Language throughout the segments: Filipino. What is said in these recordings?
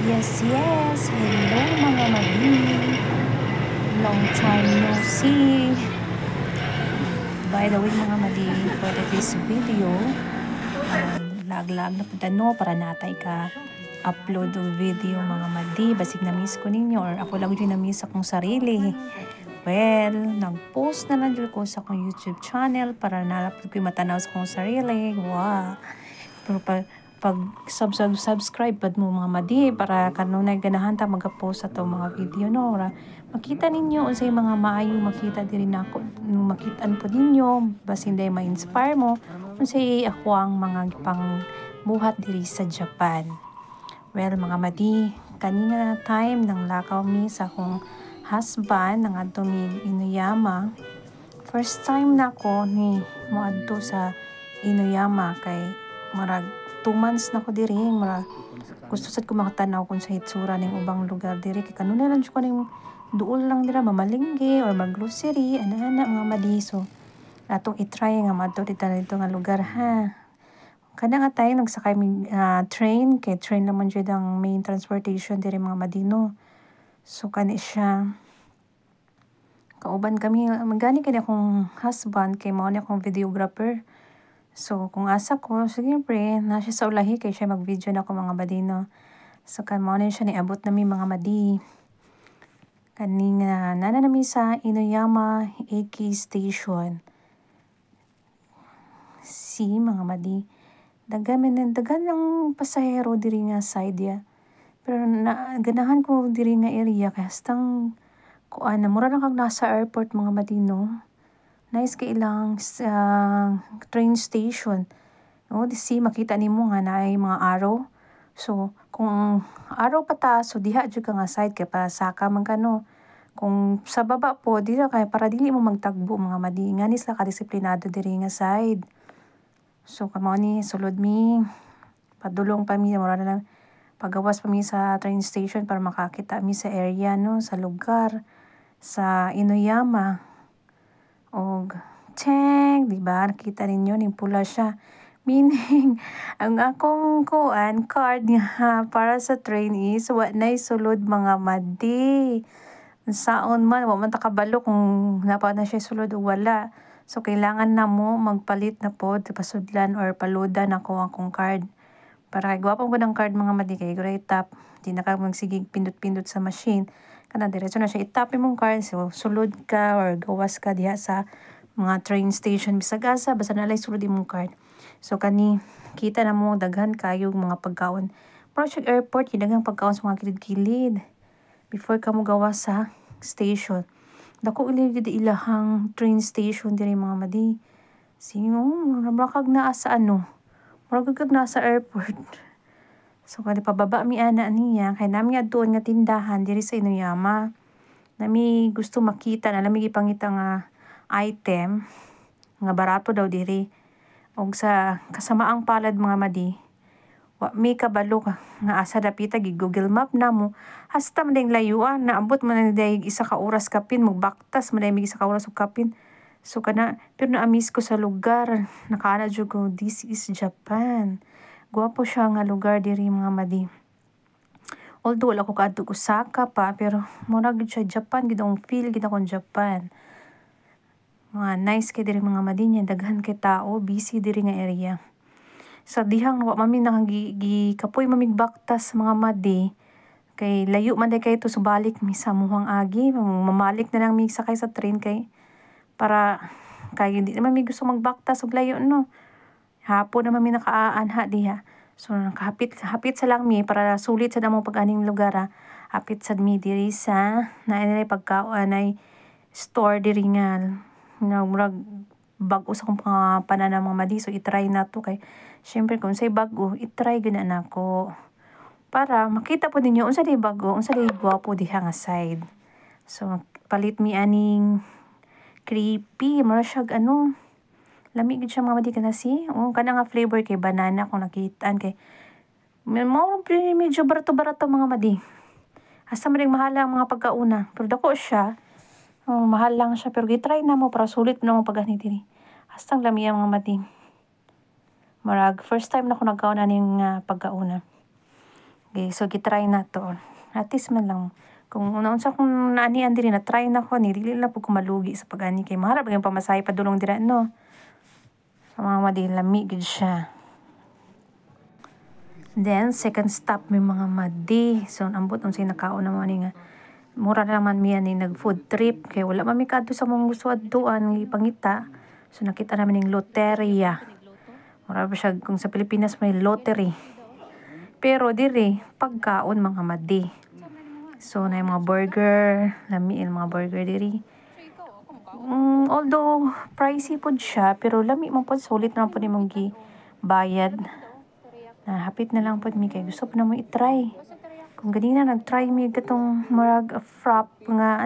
Yes. Hello mga madi. Long time no see. By the way mga madi, for this video, lag-lag na punta no para natay ka upload o video mga madi. Basig na-miss ko ninyo or ako lang din na-miss akong sarili. Well, nag-post na lang ko sa akong YouTube channel para nalapit ko yung matanaw sa akong sarili. Wow. Pero pag subscribe pad mo mga madi para kanunay ganahan ta mag-post ato mga video no ra makita ninyo unsay mga maayo makita diri nako makitaan po ninyo basin day ma-inspire mo unsay ako ang mga pang buhat diri sa Japan. Well mga madi, kanina time nang lakaw mi sa akong husband nang adto mi Inuyama. First time na ko ni moadto sa Inuyama kay marag 2 months na ko diri mara gusto sad ko makatanaw kung sa hitsura ning ubang lugar diri kay kanuna lang ko ning duol lang dira mamalinggi or mag-grocery ana mga madiso atong i-try nga madto dito nga lugar ha. Kada nga tayo nagsakay train kay train naman jud ang main transportation diri mga madino. So kani siya kauban kami magani kay akong husband kay mao ni akong videographer. So, kung asa ko, siyempre, na siya sa ulahi kay siya mag-video na ako mga badino. So, kamonin siya niabot na mga madi. Kanina, nana nami sa Inuyama Eki Station. Mga madi. Dagan ng pasahero diri nga side ya. Pero ganahan ko diri nga area kay hastang kuan na mura lang kag nasa airport mga madino. Nice kay ilang train station. No, makita nimo nga naay mga arrow. So, kung araw pa ta, so diha jud ka nga side kay pasaka man kano. Kung sa baba po, diha kay para dili mo magtagbo mga madi. Nganis la ka disiplinado diri nga side. So, kamo ni sulod mi padulong pa mi mura na lang pagawas pa mi sa train station para makakita mi sa area no, sa lugar sa Inuyama. Og di ba nakita ninyo ning pula siya meaning ang akong card niya para sa train is wa nay sulod mga madi saon man wa man ta kabalo kung napa na siya sulod o wala. So kailangan na mo magpalit na pod pasudlan or paludan ako akong card para kay gwapong ng card mga madi kay great tap di na ka magsigig pindot-pindot sa machine kana diretso na siya itap imong card so sulod ka or gawas ka diha sa mga train station bisag asa basta nalay sulod imong card. So kani kita na mo daghan kayo mga pagkaon project airport daghang pagkaon sa mga kilid-kilid before ka mo gawas sa station. Dako uli gid ilahang train station diri mga madi. Sino murag na sa murag kag nasa airport. So kani pababa mi ana niya kay nami adtuon nga tindahan diri sa Inuyama. Nami gusto makita na nami gipangita nga item nga barato daw diri. Og sa kasamaang palad mga madi. Wa mi kabalo nga asa dapita gi Google Map na mo. Hasta man ding layuan naabot man day isa ka oras kapin magbaktas man day isa ka oras og kapin. So kana pero na-miss ko sa lugar. Nakaana jud ko this is Japan. Guwapo siya nga lugar diri mga madi. Although wala ko kaadto Osaka pa pero mura gid siya Japan gid ang feel gid akong Japan. Mga nice kay diri mga madi niya daghan kay tao busy diri nga area. Sa dihang wa mami kapoy mamig baktas mga madi kay layo man day kay to subalik mi sa muhang agi mamalik na lang mi sakay sa train kay para kay hindi naman mi gusto magbaktas og layo no. Hapon naman mi nakaaanha diha. So nakahapit sa lang mi para sulit sa damo pag-aning lugar hapit sad mi diri sa naay pagkaon ay store diri nga murag bag-o sa kong panana mga madi so i-try na to kay syempre kung say bag-o i-try gina nako para makita po ninyo unsa day bag-o unsa day gwapo diha nga side. So palit mi aning creepy mura siya lamig gid siya mga madi kana kana nga flavor kay banana kung nakitaan kay mao medyo barato mga madi. Hasta man mahal ang mga pagkauna pero dako siya. Mahal lang siya pero gitry na mo para sulit na mo pagani diri. Hastang lami ang mga madi. Marag first time na ko nagkaon aning pagkauna. Okay, so gitry na to. At least man lang. Kung unsa kung naanian diri na try na ko ni dili na po ko malugi sa pag-ani kay mahal ba yung pamasahe padulong dira no. Sa mga madi lami gid siya. Then second stop may mga madi. So ambot unsay nakaon naman ni nga mura na lang man miya ni nag food trip kay wala man mi kadto sa mga gusto adtuan ipangita. So nakita namin ning loteria. Mura ba siya kung sa Pilipinas may lottery. Pero diri pagkaon mga madi. So na mga burger, lami yung mga burger diri. Although pricey pod siya pero lami man pod sulit na pod imong bayad. Na hapit na lang pod mi kay gusto pa na mo i-try. Kung ganina nag-try mi katong murag frap nga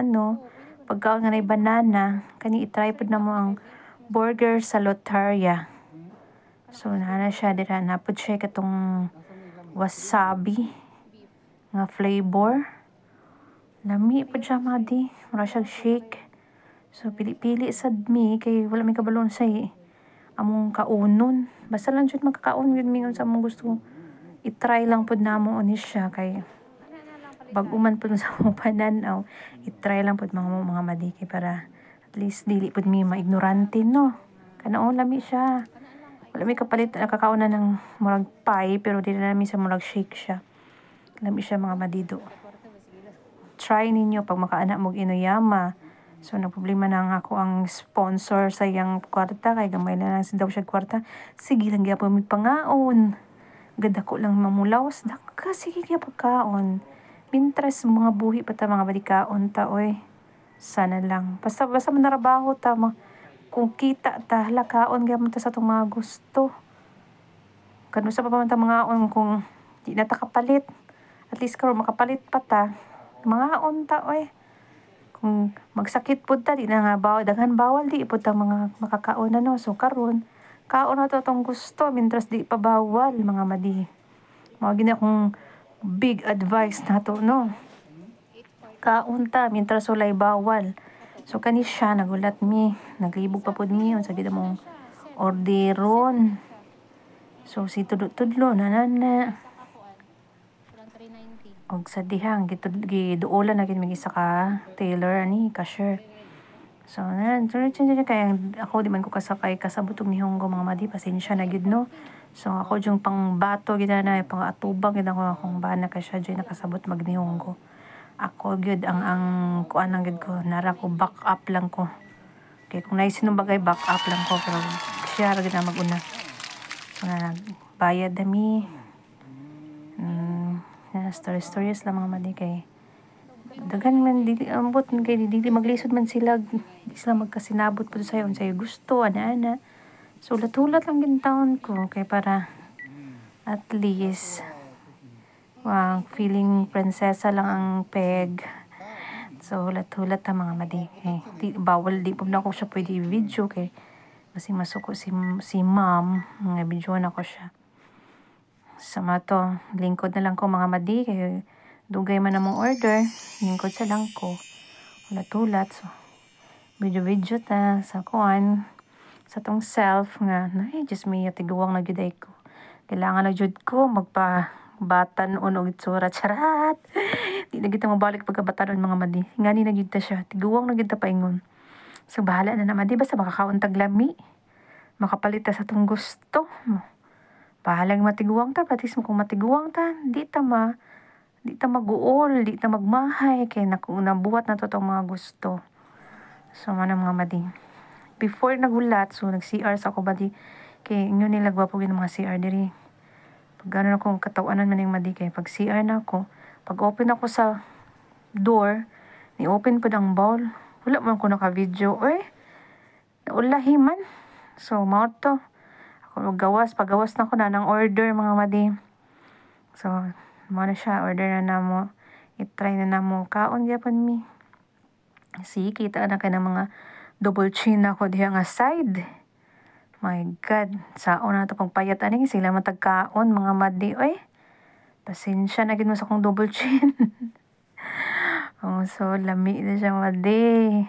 pagkaon nga na banana, kani i-try pod na mo ang burger sa Loteria. So na siya dira na pod siya katong wasabi nga flavor. Lami po siya madi. Mura siya shake. So pili-pili sad mi kay wala may kabalon sa among kaunon. Basta lang jud magkakaon yun mi sa among gusto. I-try lang pod namo ni siya kay bag-uman pod sa among pananaw. I-try lang pod mga madi kay para at least dili pod mi maignorante no. Kanaon lami siya. Wala may kapalit nakakaon na ng murag pie pero dili na mi sa murag shake siya. Lami siya mga madido. Try ninyo pag makaana mo Inuyama. So nagproblema na nga ako ang sponsor sa iyang kwarta kay gamay na lang daw siya kwarta. Sige lang gyapon mi pangaon. Gada ko lang mamulawas daka sige gyapon kaon. Pinterest mga buhi pa ta mga balikaon ta oy. Sana lang. Basta manarabaho ta kung kita ta lakaon gyapon ta sa tong mga gusto. Kano sa pa man ta mga on kung di na ta kapalit. At least karon makapalit pa ta. Mga unta oy. Kung magsakit pud ta di na nga daghan bawal di pud ta mga makakaon na no. So karon kaon na to tong gusto mintras di pa bawal mga madi. Mao gini akong big advice na to no. Kaon ta mintras walay bawal. So kani siya nagulat mi, naglibog pa pud mi unsa gid among orderon. So si tudlo na og sa dihang giduolan na gid mig isa ka tailor ani cashier. So kaya ako di man ko kasakay kasabot og nihonggo mga madi pasensya na gid no. So ako jung pang bato gid na pang atubang gid ako akong bana ka siya joy nakasabot magnihonggo. Ako gid ang kuan lang gid ko nara ko back up lang ko. Kay kung naisin bagay back up lang ko pero siya ra gid na maguna. So na bayad dami. Stories lang mga madi kay daghan man dili ambot kay dili maglisod man sila di sila magkasinabot pud sayo unsay gusto ana so ulat-ulat lang gintawon ko kay para at least feeling prinsesa lang ang peg so ulat-ulat ta mga madi kay bawal di pud na ko siya pwede video kay kasi masuko si ma'am nga video na ko siya. Sama to, lingkod na lang ko mga madi kay dugay man namong order, lingkod sa lang ko. Ulat-ulat so video ta sa kuan sa tong self nga just may tiguwang na gyud ko. Kailangan na jud ko magpabatan og itsura charat. Di na kita mabalik pagkabatanon mga madi. Ngani na gyud ta siya, tiguwang na gyud ta paingon. So bahala na madi basta makakaon tag lami. Makapalit ta sa tong gusto. Bahalang matiguang ta, patis mo kung matiguang ta, di ta maguol, di ta magmahay, kay nabuhat na to tong mga gusto. So, mga madi. Before nagulat, so nag-CR sa ako madi, kay inyo nila gwapo ng mga CR diri. Pag gano'n akong katawanan man yung madi, kay pag CR na ako, pag open ako sa door, ni-open po ng bowl, wala man ko naka-video, naulahi man. So, mao to. Pagawas na ko na ng order mga madi. So, mo na siya, order na namo. I-try na namo. Kaon gyapon mi. See, kita na kay ng mga double chin ako diha nga side. My God, saon na to pagpayat ani sila matagkaon mga madi oy. Pasensya na gid mo sa kong double chin. So lami na siya madi.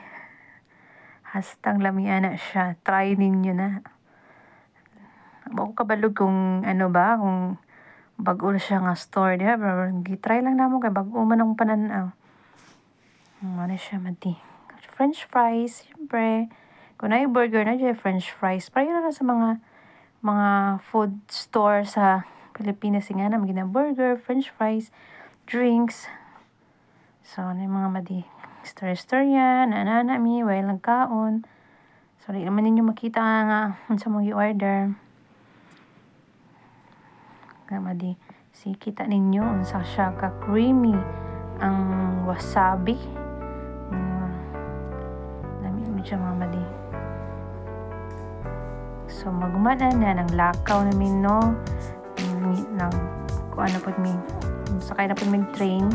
Hastang lami na siya. Try ninyo na. Ako kabalog kung kung Bago siya nga store, di ba? Gitry lang namo kay bago man ang pananaw. Ano siya madi. French fries, syempre. Kung na burger na dyan, French fries. Pareho na sa mga food store sa Pilipinas nga na magina burger, French fries, drinks. So, ano yung mga madi. Store yan, naana mi, while nagkaon. So, di naman ninyo makita nga sa mga i-order. Nga madi. Si kita ninyo, unsa siya ka-creamy ang wasabi. Dami mo siya mga madi. So, magumana na ng lakaw namin, no? Kung ano po mi. Sakay na po mi train.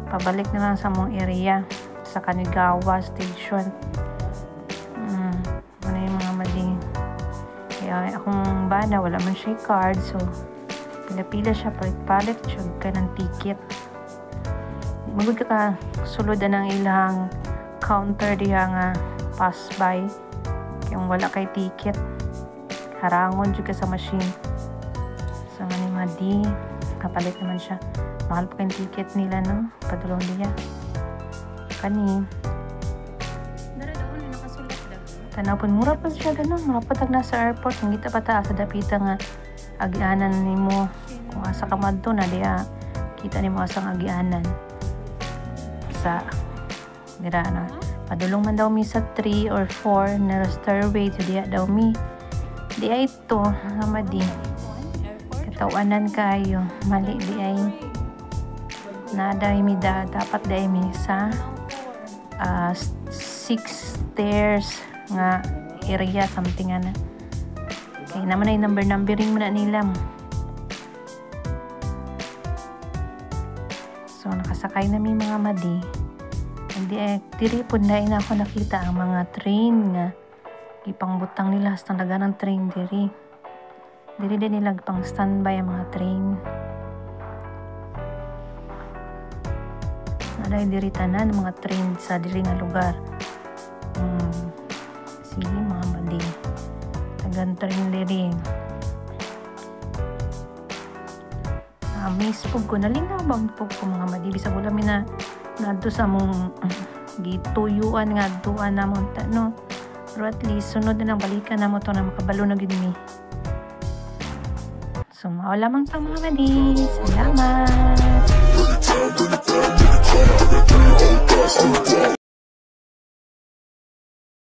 Pabalik na lang sa mong area. Sa Kanigawa Station. Ano yung mga madi. Kaya akong bana, wala man siya card. So, pila-pila siya. Palit-palit siya ka ng ticket. Magod ka sulod na ng ilang counter diha nga pass by. Kaya wala kay ticket. Harangon juga sa machine. So, ano yung mga di, kapalit naman siya. Mahal pa kayong ticket nila, no? Padulong niya. Kani. Tanaw po, mura pa siya gano'n. Mura pa tag nasa airport. Ang kita pa taas sa dapita nga agianan ni mo. Kung asa ka man to na, diya kita ni mo asang agianan. Sa, dira na. Padulong man daw mi sa 3 or 4 na stairway. So, diya daw mi. Di ay ito, namadi. Katawanan kayo. Mali di ay. Nada mi dapat di ay mi sa 6 stairs nga area something ana. Kaya naman ay numbering mo na nila. So nakasakay na mi mga madi. Hindi ay diri pud na ako nakita ang mga train nga ipangbutang nila hasta talaga ng train diri din nila pang standby ang mga train. Naday diri tanan mga train sa diri nga lugar. Sige mga madi, tagan train diri. Miss po ko nalinaw bang po ko mga madi bisag wala mi na nadto sa mong gituyuan nga duan namon no. Pero at least, sunod na lang balikan na mo ito na makabalo na gid mi. So, mao lamang tang mga madi. Salamat!